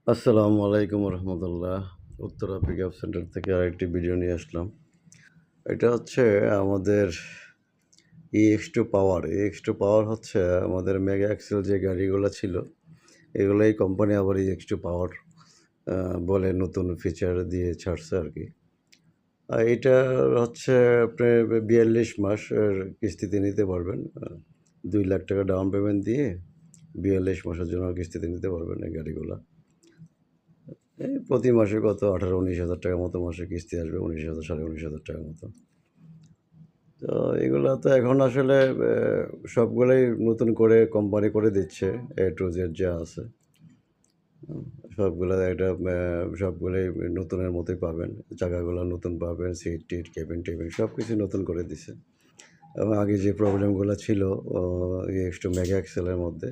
আসসালামু আলাইকুম রহমতুল্লাহ। Uttara pick up centre থেকে আরেকটি ভিডিও নিয়ে আসলাম। এটা হচ্ছে আমাদের EX2 পাওয়ার হচ্ছে আমাদের মেগা এক্সেল যে গাড়িগুলো ছিল, এগুলোই কোম্পানি আবার EX2 পাওয়ার বলে নতুন ফিচার দিয়ে ছাড়ছে আর কি। এটার হচ্ছে আপনি ৪২ মাসের কিস্তিতে নিতে পারবেন। ২ লাখ টাকা ডাউন পেমেন্ট দিয়ে ৪২ মাসের জন্য কিস্তিতে নিতে পারবেন এই গাড়িগুলা। এই প্রতি মাসে কত ১৮-১৯ হাজার টাকার মতো মাসে কিস্তি আসবে, ১৯,০০০ ১৯,৫০ টাকার মতো। তো এগুলো তো এখন আসলে সবগুলোই নতুন করে কোম্পানি করে দিচ্ছে, A to Z যা আছে। সবগুলা এটা সবগুলোই নতুনের মতোই পাবেন। চাকাগুলো নতুন পাবেন, সিট-টিট, কেবিন-টেবিন সব কিছু নতুন করে দিছে। এবং আগে যে প্রবলেমগুলো ছিল EX2 মেগা এক্সেলের মধ্যে,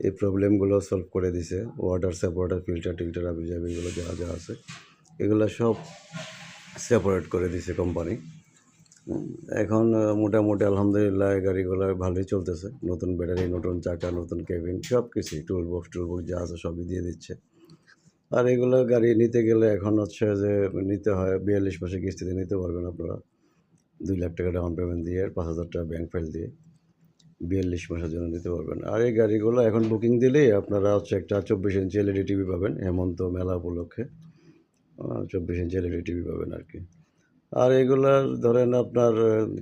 এই প্রবলেমগুলো সলভ করে দিছে। ওয়াটার সেপারেটর, ফিল্টার-টিল্টার হাবি-জাবি এগুলো যা আছে, এগুলো সব সেপারেট করে দিছে কোম্পানি। এখন মোটামুটি আলহামদুলিল্লাহ এই গাড়িগুলো ভালোই চলতেছে। নতুন ব্যাটারি, নতুন চাকা, নতুন কেবিন সব কিছুই টুলবক্স যা আছে সবই দিয়ে দিচ্ছে। আর এগুলো গাড়ি নিতে গেলে এখন হচ্ছে যে নিতে হয় ৪২ মাসের কিস্তিতে নিতে পারবেন আপনারা। ২ লাখ টাকা ডাউন পেমেন্ট দিয়ে ৫,০০০ টাকা ব্যাংক ফাইল দিয়ে ৪২ মাসের জন্য নিতে পারবেন। আর এই গাড়িগুলো এখন বুকিং দিলেই আপনারা হচ্ছে একটা ২৪ ইঞ্চি এলইডি টিভি পাবেন হেমন্ত মেলা উপলক্ষে। ২৪ ইঞ্চি এলইডি টিভি পাবেন আর কি। আর এগুলার ধরেন আপনার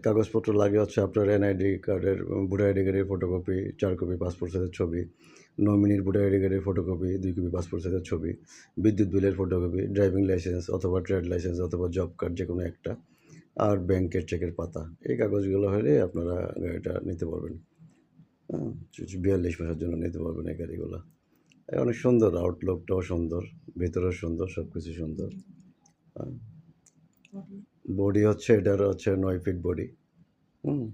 কাগজপত্র লাগে হচ্ছে আপনার এনআইডি কার্ডের, ভোটার আইডি কার্ডের ফটোকপি, ৪ কপি পাসপোর্ট সাইজের ছবি, নমিনির ভোটার আইডি কার্ডের ফটোকপি, ২ কপি পাসপোর্ট সাইজের ছবি, বিদ্যুৎ বিলের ফটোকপি, ড্রাইভিং লাইসেন্স অথবা ট্রেড লাইসেন্স অথবা জব কার্ড যেকোনো একটা, আর ব্যাংকের চেকের পাতা। এই কাগজগুলো হলে আপনারা গাড়িটা নিতে পারবেন। ৪২ মাসের জন্য নিতে পারবেন এই গাড়িগুলা। অনেক সুন্দর, আউটলুকটাও সুন্দর, ভেতরেও সুন্দর, সব কিছু সুন্দর। বডি হচ্ছে এটার হচ্ছে ৯ ফিট বডি। হুম।